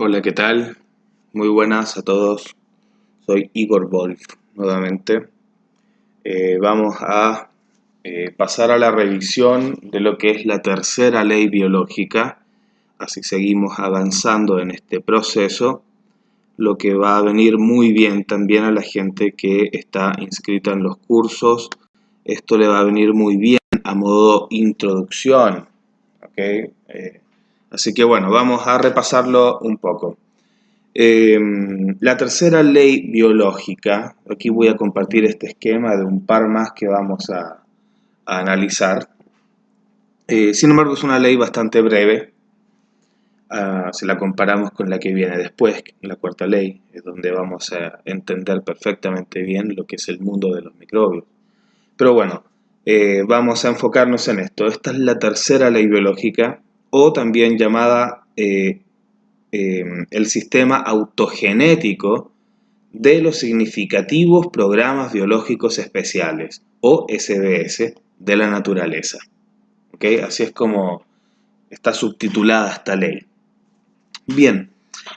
Hola, ¿qué tal? Muy buenas a todos. Soy Igor Wolf nuevamente. Vamos a pasar a la revisión de lo que es la tercera ley biológica. Así seguimos avanzando en este proceso, lo que va a venir muy bien también a la gente que está inscrita en los cursos. Esto le va a venir muy bien a modo introducción. ¿Ok? Así que bueno, vamos a repasarlo un poco. La tercera ley biológica, aquí voy a compartir este esquema de un par más que vamos a analizar. Sin embargo, es una ley bastante breve. Si la comparamos con la que viene después, la cuarta ley, es donde vamos a entender perfectamente bien lo que es el mundo de los microbios. Pero bueno, vamos a enfocarnos en esto. Esta es la tercera ley biológica, o también llamada el sistema autogenético de los significativos programas biológicos especiales, o SBS, de la naturaleza. ¿Ok? Así es como está subtitulada esta ley. Bien,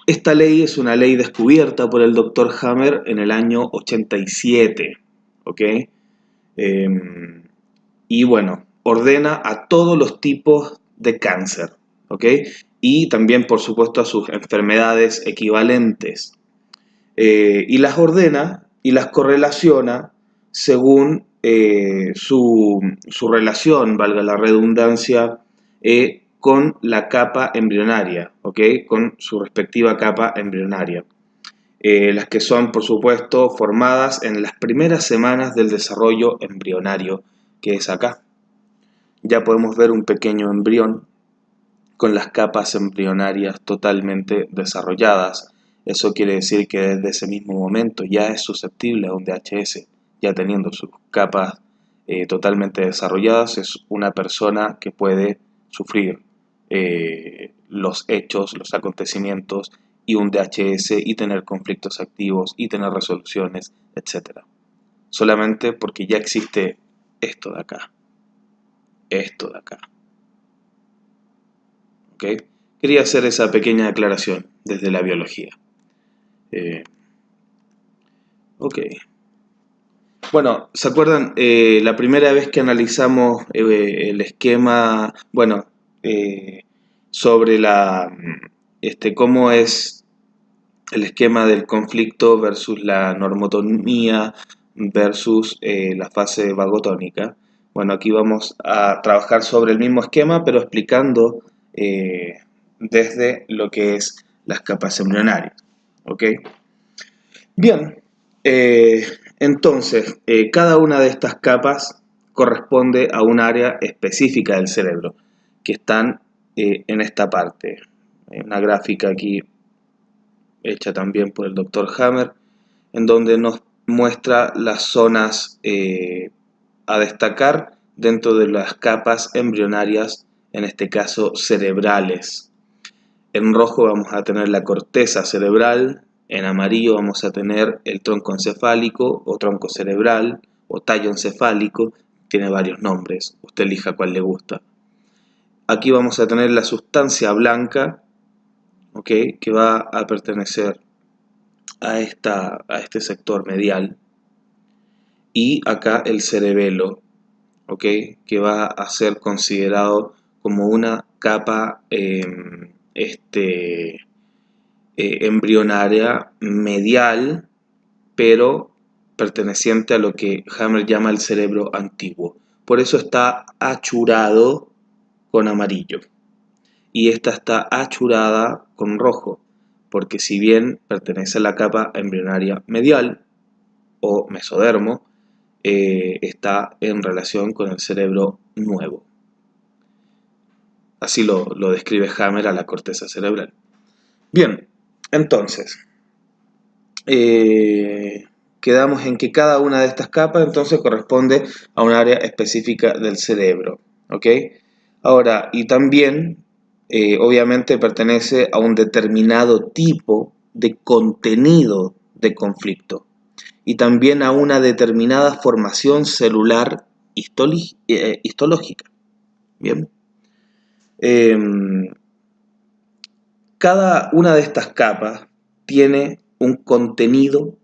esta ley es una ley descubierta por el Dr. Hammer en el año 87. ¿Ok? Y bueno, ordena a todos los tipos de cáncer. ¿Ok? Y también, por supuesto, a sus enfermedades equivalentes. Y las ordena y las correlaciona según su relación, valga la redundancia, con la capa embrionaria, ¿ok? Con su respectiva capa embrionaria. Las que son, por supuesto, formadas en las primeras semanas del desarrollo embrionario, que es acá. Ya podemos ver un pequeño embrión con las capas embrionarias totalmente desarrolladas. Eso quiere decir que desde ese mismo momento ya es susceptible a un DHS, ya teniendo sus capas totalmente desarrolladas, es una persona que puede sufrir los hechos, los acontecimientos y un DHS y tener conflictos activos y tener resoluciones, etc. Solamente porque ya existe esto de acá, esto de acá. ¿Ok? Quería hacer esa pequeña aclaración desde la biología. Ok. Bueno, ¿se acuerdan la primera vez que analizamos el esquema, bueno, sobre cómo es el esquema del conflicto versus la normotonía versus la fase vagotónica? Bueno, aquí vamos a trabajar sobre el mismo esquema, pero explicando desde lo que es las capas embrionarias. ¿Ok? Bien, entonces, cada una de estas capas corresponde a un área específica del cerebro, que están en esta parte. Hay una gráfica aquí hecha también por el Dr. Hammer, en donde nos muestra las zonas a destacar dentro de las capas embrionarias, en este caso cerebrales. En rojo vamos a tener la corteza cerebral, en amarillo vamos a tener el tronco encefálico o tronco cerebral o tallo encefálico, tiene varios nombres, usted elija cuál le gusta. Aquí vamos a tener la sustancia blanca, ¿okay? Que va a pertenecer a este sector medial, y acá el cerebelo, ¿okay? Que va a ser considerado como una capa embrionaria medial, pero perteneciente a lo que Hammer llama el cerebro antiguo. Por eso está achurado con amarillo. Y esta está achurada con rojo, porque si bien pertenece a la capa embrionaria medial o mesodermo, está en relación con el cerebro nuevo. Así lo describe Hammer a la corteza cerebral. Bien, entonces, quedamos en que cada una de estas capas entonces corresponde a un área específica del cerebro. ¿Ok? Ahora, y también, obviamente, pertenece a un determinado tipo de contenido de conflicto y también a una determinada formación celular histológica. Bien. Cada una de estas capas tiene un contenido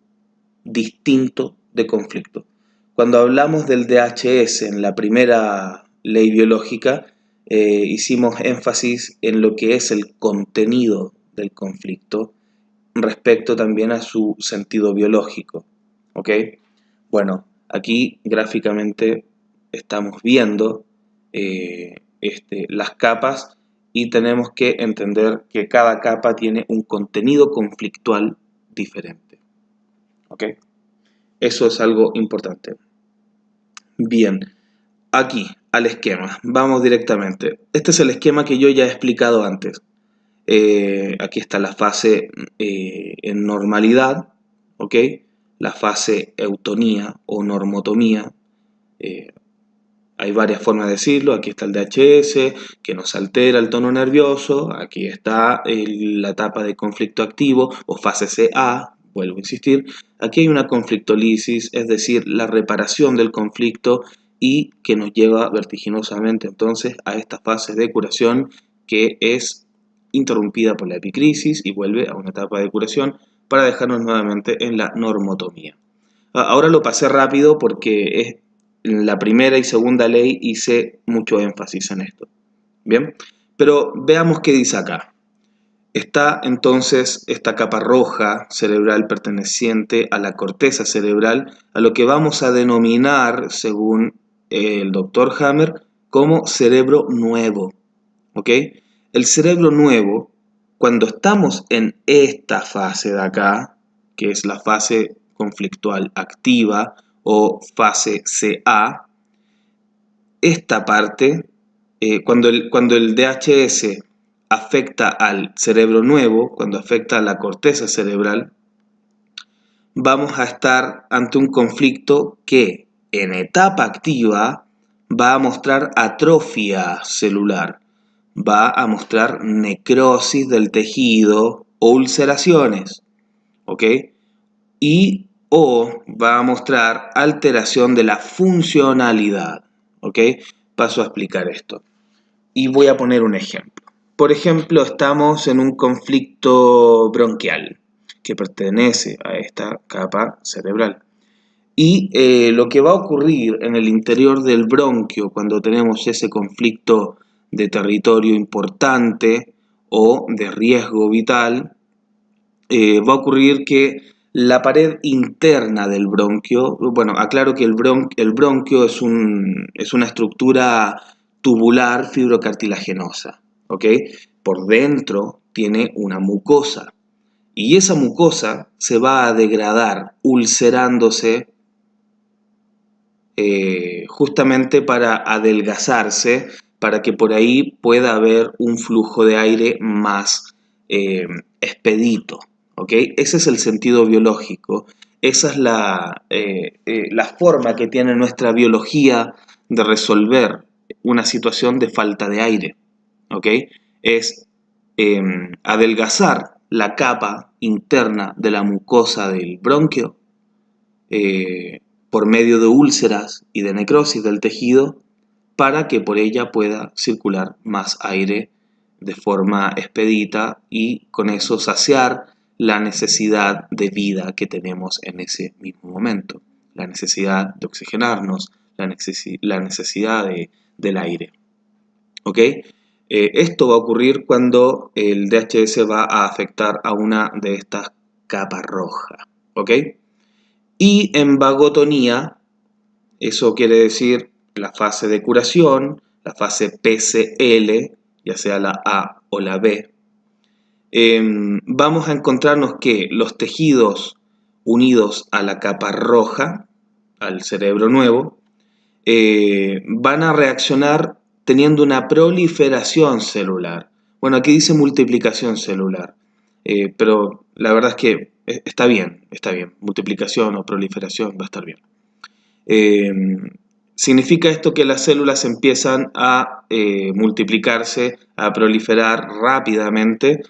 distinto de conflicto. Cuando hablamos del DHS en la primera ley biológica, hicimos énfasis en lo que es el contenido del conflicto respecto también a su sentido biológico. ¿Ok? Bueno, aquí gráficamente estamos viendo las capas y tenemos que entender que cada capa tiene un contenido conflictual diferente. ¿Ok? Eso es algo importante. Bien, aquí al esquema. Vamos directamente. Este es el esquema que yo ya he explicado antes. Aquí está la fase en normalidad, ¿ok? La fase eutonía o normotomía. Hay varias formas de decirlo. Aquí está el DHS, que nos altera el tono nervioso. Aquí está la etapa de conflicto activo o fase CA, vuelvo a insistir. Aquí hay una conflictolisis, es decir, la reparación del conflicto y que nos lleva vertiginosamente entonces a esta fase de curación que es interrumpida por la epicrisis y vuelve a una etapa de curación para dejarnos nuevamente en la normotomía. Ahora lo pasé rápido porque en la primera y segunda ley hice mucho énfasis en esto. Bien, pero veamos qué dice acá. Está entonces esta capa roja cerebral perteneciente a la corteza cerebral, a lo que vamos a denominar, según el doctor Hammer, como cerebro nuevo. ¿Ok? El cerebro nuevo, cuando estamos en esta fase de acá, que es la fase conflictual activa o fase CA, esta parte, cuando el DHS afecta al cerebro nuevo, cuando afecta a la corteza cerebral, vamos a estar ante un conflicto que en etapa activa va a mostrar atrofia celular, va a mostrar necrosis del tejido o ulceraciones, ¿ok? O va a mostrar alteración de la funcionalidad, ¿ok? Paso a explicar esto. Y voy a poner un ejemplo. Por ejemplo, estamos en un conflicto bronquial que pertenece a esta capa cerebral. Y lo que va a ocurrir en el interior del bronquio cuando tenemos ese conflicto de territorio importante o de riesgo vital, va a ocurrir que la pared interna del bronquio, bueno, aclaro que el bronquio es una estructura tubular fibrocartilaginosa, ¿ok? Por dentro tiene una mucosa y esa mucosa se va a degradar ulcerándose justamente para adelgazarse, para que por ahí pueda haber un flujo de aire más expedito. ¿Ok? Ese es el sentido biológico, esa es la forma que tiene nuestra biología de resolver una situación de falta de aire. ¿Ok? Es adelgazar la capa interna de la mucosa del bronquio por medio de úlceras y de necrosis del tejido para que por ella pueda circular más aire de forma expedita y con eso saciar la necesidad de vida que tenemos en ese mismo momento, la necesidad de oxigenarnos, la necesidad del aire. ¿Ok? Esto va a ocurrir cuando el DHS va a afectar a una de estas capas rojas. ¿Ok? Y en vagotonía, eso quiere decir la fase de curación, la fase PCL, ya sea la A o la B, vamos a encontrarnos que los tejidos unidos a la capa roja, al cerebro nuevo, van a reaccionar teniendo una proliferación celular. Bueno, aquí dice multiplicación celular, pero la verdad es que está bien, multiplicación o proliferación va a estar bien. Significa esto que las células empiezan a multiplicarse, a proliferar rápidamente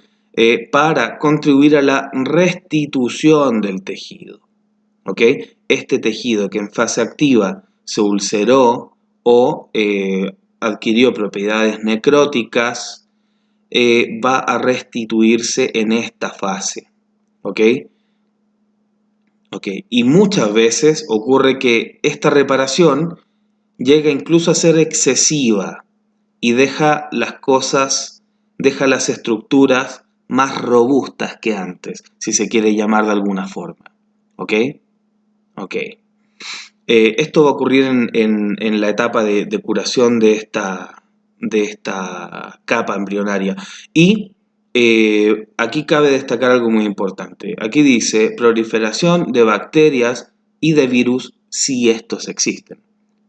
para contribuir a la restitución del tejido. ¿Ok? Este tejido que en fase activa se ulceró o adquirió propiedades necróticas va a restituirse en esta fase. ¿Ok? Ok. Y muchas veces ocurre que esta reparación llega incluso a ser excesiva y deja las estructuras más robustas que antes, si se quiere llamar de alguna forma. ¿Ok? Ok. Esto va a ocurrir en la etapa de curación de esta capa embrionaria. Y aquí cabe destacar algo muy importante. Aquí dice proliferación de bacterias y de virus si estos existen.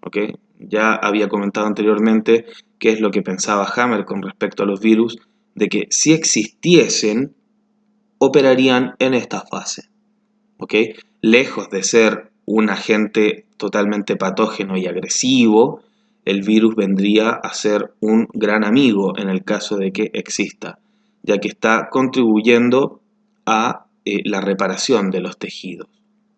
¿Ok? Ya había comentado anteriormente qué es lo que pensaba Hammer con respecto a los virus, de que si existiesen, operarían en esta fase. ¿Ok? Lejos de ser un agente totalmente patógeno y agresivo, el virus vendría a ser un gran amigo en el caso de que exista, ya que está contribuyendo a la reparación de los tejidos.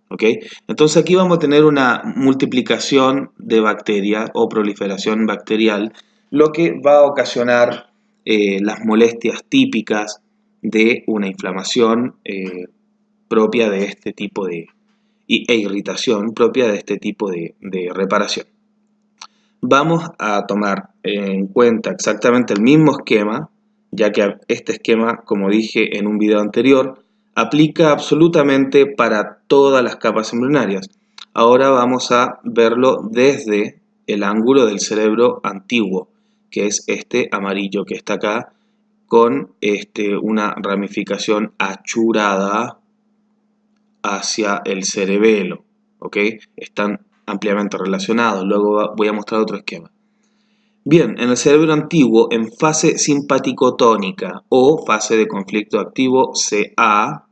¿Ok? Entonces aquí vamos a tener una multiplicación de bacterias o proliferación bacterial, lo que va a ocasionar las molestias típicas de una inflamación propia de este tipo e irritación propia de este tipo de reparación. Vamos a tomar en cuenta exactamente el mismo esquema, ya que este esquema, como dije en un video anterior, aplica absolutamente para todas las capas embrionarias. Ahora vamos a verlo desde el ángulo del cerebro antiguo, que es este amarillo que está acá, con una ramificación achurada hacia el cerebelo, ¿ok? Están ampliamente relacionados. Luego voy a mostrar otro esquema. Bien, en el cerebro antiguo, en fase simpaticotónica o fase de conflicto activo CA,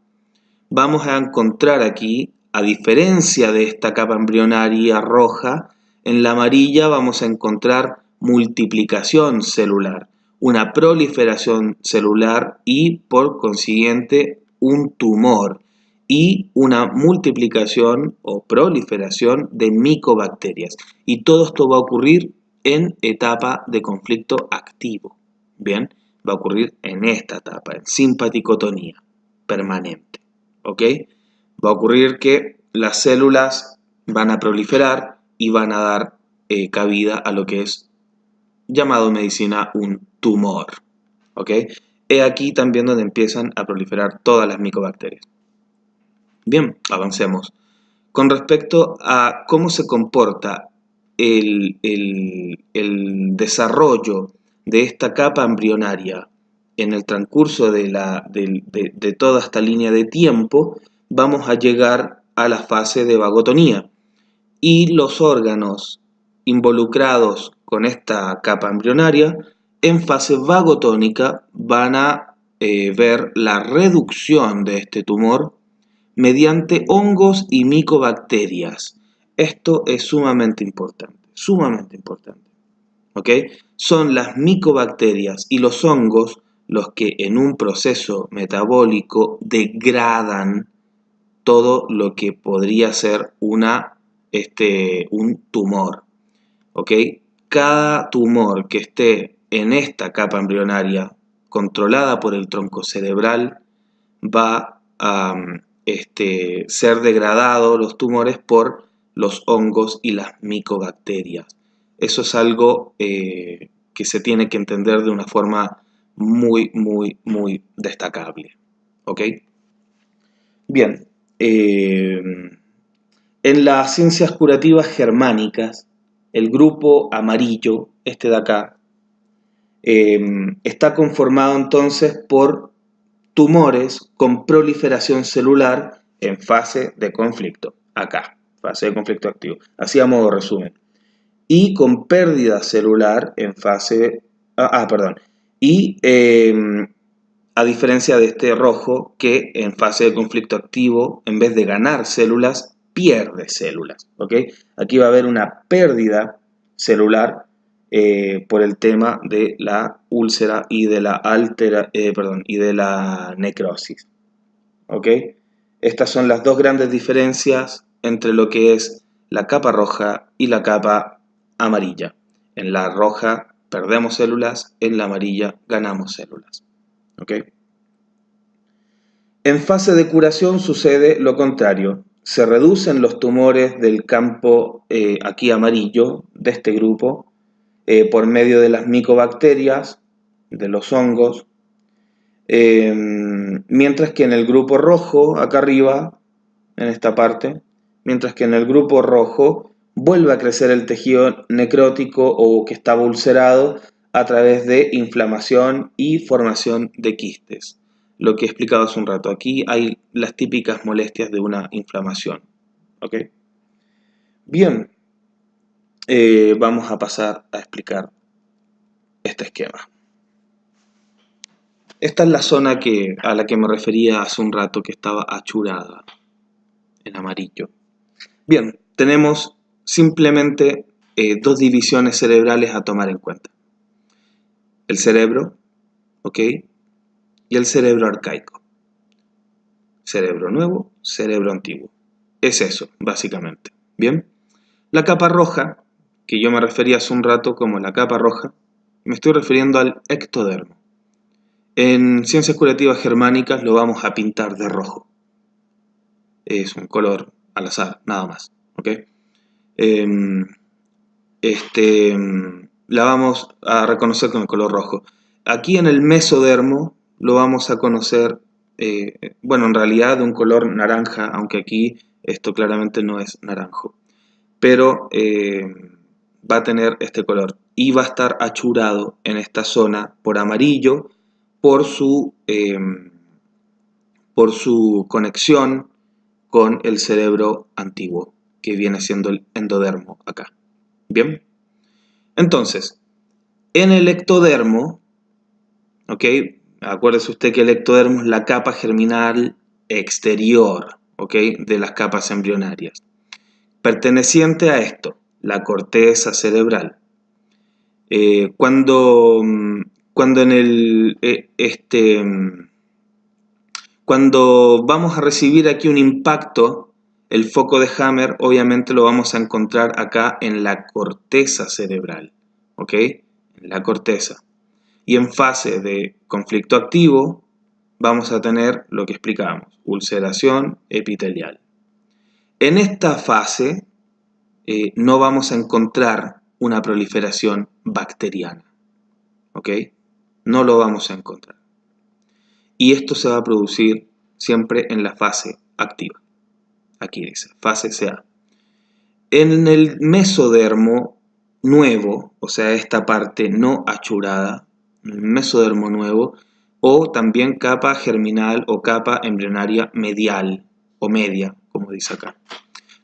vamos a encontrar aquí, a diferencia de esta capa embrionaria roja, en la amarilla vamos a encontrar multiplicación celular, una proliferación celular y, por consiguiente, un tumor y una multiplicación o proliferación de micobacterias. Y todo esto va a ocurrir en etapa de conflicto activo. Bien, va a ocurrir en esta etapa, en simpaticotonía permanente. ¿Ok? Va a ocurrir que las células van a proliferar y van a dar cabida a lo que es llamado en medicina un tumor. ¿Ok? He aquí también donde empiezan a proliferar todas las micobacterias. Bien, avancemos. Con respecto a cómo se comporta el desarrollo de esta capa embrionaria en el transcurso de toda esta línea de tiempo, vamos a llegar a la fase de vagotonía. Y los órganos involucrados con esta capa embrionaria en fase vagotónica van a ver la reducción de este tumor mediante hongos y micobacterias. Esto es sumamente importante, sumamente importante. ¿Ok? Son las micobacterias y los hongos los que en un proceso metabólico degradan todo lo que podría ser un tumor. ¿Ok? Cada tumor que esté en esta capa embrionaria controlada por el tronco cerebral va a ser degradado los tumores por los hongos y las micobacterias. Eso es algo que se tiene que entender de una forma muy, muy, muy destacable. ¿Ok? Bien. En las ciencias curativas germánicas, el grupo amarillo, este de acá, está conformado entonces por tumores con proliferación celular en fase de conflicto. Acá, fase de conflicto activo. Así a modo resumen. Y con pérdida celular en fase... Y a diferencia de este rojo, que en fase de conflicto activo, en vez de ganar células, pierde células. ¿Ok? Aquí va a haber una pérdida celular por el tema de la úlcera y de la necrosis. ¿Ok? Estas son las dos grandes diferencias entre lo que es la capa roja y la capa amarilla. En la roja perdemos células, en la amarilla ganamos células. ¿Ok? En fase de curación sucede lo contrario. Se reducen los tumores del campo aquí amarillo, de este grupo, por medio de las micobacterias, de los hongos, mientras que en el grupo rojo, acá arriba, en esta parte, mientras que en el grupo rojo vuelve a crecer el tejido necrótico o que estaba ulcerado a través de inflamación y formación de quistes. Lo que he explicado hace un rato. Aquí hay las típicas molestias de una inflamación. ¿Ok? Bien, vamos a pasar a explicar este esquema. Esta es la zona a la que me refería hace un rato, que estaba achurada en amarillo. Bien, tenemos simplemente dos divisiones cerebrales a tomar en cuenta. El cerebro, ¿ok? Y el cerebro arcaico. Cerebro nuevo, cerebro antiguo. Es eso, básicamente. Bien, la capa roja, que yo me refería hace un rato como la capa roja, me estoy refiriendo al ectodermo. En ciencias curativas germánicas lo vamos a pintar de rojo. Es un color al azar, nada más. ¿Ok? La vamos a reconocer con el color rojo. Aquí en el mesodermo lo vamos a conocer, bueno, en realidad de un color naranja, aunque aquí esto claramente no es naranjo. Pero va a tener este color y va a estar achurado en esta zona por amarillo por su conexión con el cerebro antiguo, que viene siendo el endodermo acá. Bien, entonces, en el ectodermo, ¿ok? Acuérdese usted que el ectodermo es la capa germinal exterior, ¿ok? De las capas embrionarias. Perteneciente a esto, la corteza cerebral. Cuando vamos a recibir aquí un impacto, el foco de Hammer obviamente lo vamos a encontrar acá en la corteza cerebral, ¿ok? En la corteza. Y en fase de conflicto activo vamos a tener lo que explicábamos, ulceración epitelial. En esta fase no vamos a encontrar una proliferación bacteriana, ¿ok? No lo vamos a encontrar. Y esto se va a producir siempre en la fase activa. Aquí dice, fase CA. En el mesodermo nuevo, o sea, esta parte no achurada, el mesodermo nuevo, o también capa germinal o capa embrionaria medial, o media, como dice acá.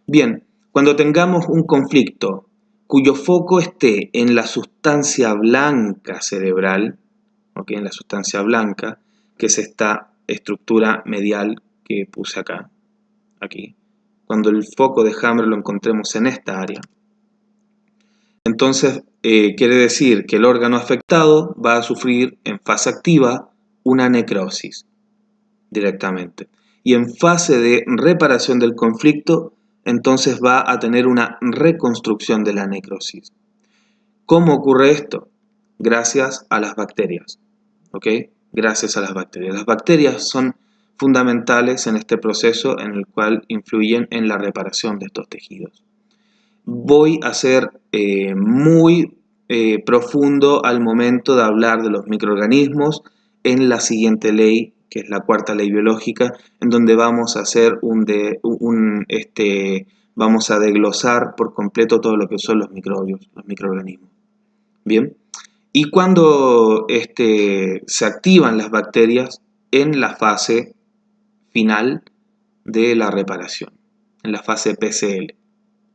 Bien, cuando tengamos un conflicto cuyo foco esté en la sustancia blanca cerebral, ¿ok? En la sustancia blanca, que es esta estructura medial que puse acá, aquí. Cuando el foco de Hammer lo encontremos en esta área, entonces quiere decir que el órgano afectado va a sufrir en fase activa una necrosis directamente. Y en fase de reparación del conflicto, entonces va a tener una reconstrucción de la necrosis. ¿Cómo ocurre esto? Gracias a las bacterias. ¿Ok? Gracias a las bacterias. Las bacterias son fundamentales en este proceso en el cual influyen en la reparación de estos tejidos. Voy a ser muy profundo al momento de hablar de los microorganismos en la siguiente ley, que es la cuarta ley biológica, en donde vamos a hacer vamos a desglosar por completo todo lo que son los microbios, los microorganismos. Bien, y cuando se activan las bacterias en la fase final de la reparación, en la fase PCL,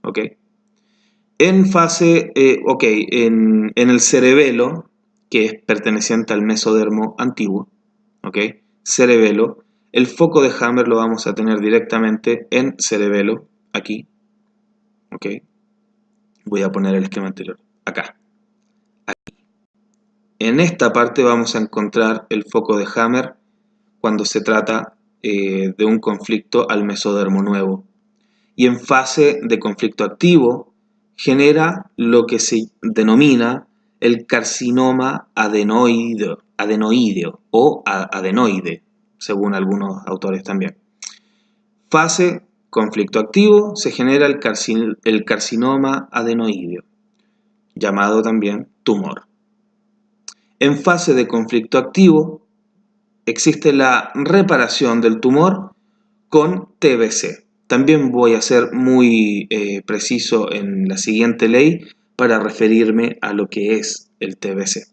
¿ok? En fase, en el cerebelo, que es perteneciente al mesodermo antiguo, ¿ok? Cerebelo, el foco de Hammer lo vamos a tener directamente en cerebelo, aquí, ¿ok? Voy a poner el esquema anterior, acá, aquí. En esta parte vamos a encontrar el foco de Hammer cuando se trata de un conflicto al mesodermo nuevo. Y en fase de conflicto activo, genera lo que se denomina el carcinoma adenoideo o adenoide, según algunos autores también. Fase conflicto activo, se genera el carcinoma adenoideo, llamado también tumor. En fase de conflicto activo existe la reparación del tumor con TBC. También voy a ser muy preciso en la siguiente ley para referirme a lo que es el TBC.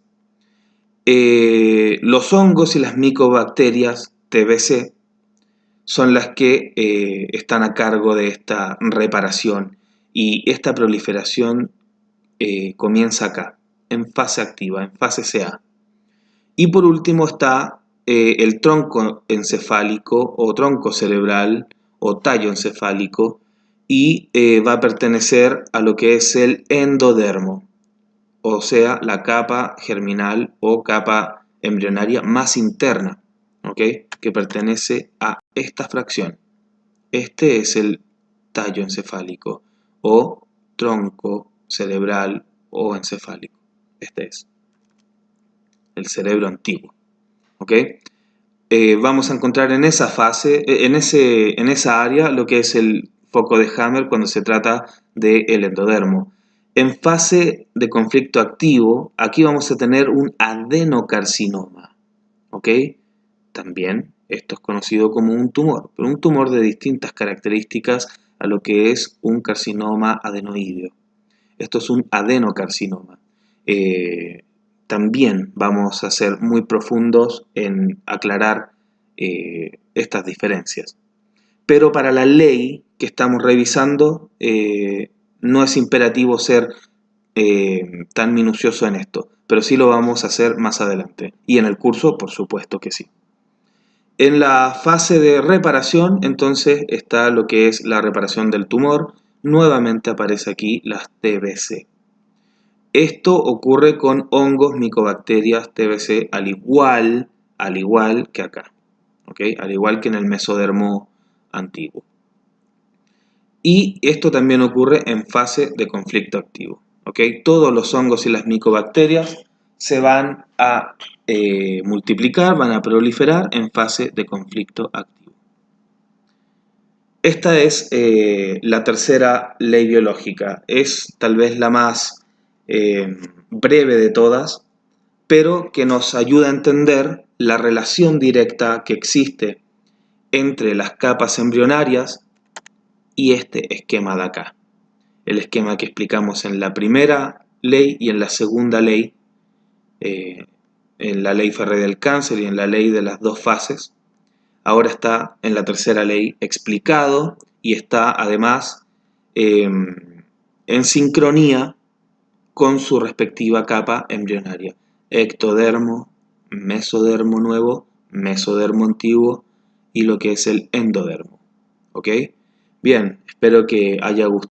Los hongos y las micobacterias TBC son las que están a cargo de esta reparación, y esta proliferación comienza acá, en fase activa, en fase CA. Y por último está el tronco encefálico o tronco cerebral o tallo encefálico, y va a pertenecer a lo que es el endodermo, o sea, la capa germinal o capa embrionaria más interna, ¿ok? Que pertenece a esta fracción. Este es el tallo encefálico o tronco cerebral o encefálico. Este es el cerebro antiguo, ¿ok? Vamos a encontrar en esa fase, en esa área, lo que es el foco de Hammer cuando se trata del endodermo. En fase de conflicto activo, aquí vamos a tener un adenocarcinoma, ¿ok? También esto es conocido como un tumor, pero un tumor de distintas características a lo que es un carcinoma adenoideo. Esto es un adenocarcinoma. También vamos a ser muy profundos en aclarar estas diferencias. Pero para la ley que estamos revisando, no es imperativo ser tan minucioso en esto, pero sí lo vamos a hacer más adelante. Y en el curso, por supuesto que sí. En la fase de reparación, entonces, está lo que es la reparación del tumor. Nuevamente aparece aquí las TBC. Esto ocurre con hongos, micobacterias, TBC, al igual que acá, ¿ok? Al igual que en el mesodermo antiguo. Y esto también ocurre en fase de conflicto activo, ¿ok? Todos los hongos y las micobacterias se van a multiplicar, van a proliferar en fase de conflicto activo. Esta es la tercera ley biológica. Es tal vez la más breve de todas, pero que nos ayuda a entender la relación directa que existe entre las capas embrionarias y este esquema de acá. El esquema que explicamos en la primera ley y en la segunda ley, en la ley Ferré del cáncer y en la ley de las dos fases. Ahora está en la tercera ley explicado y está además en sincronía con su respectiva capa embrionaria. Ectodermo, mesodermo nuevo, mesodermo antiguo y lo que es el endodermo. ¿Ok? Bien, espero que haya gustado.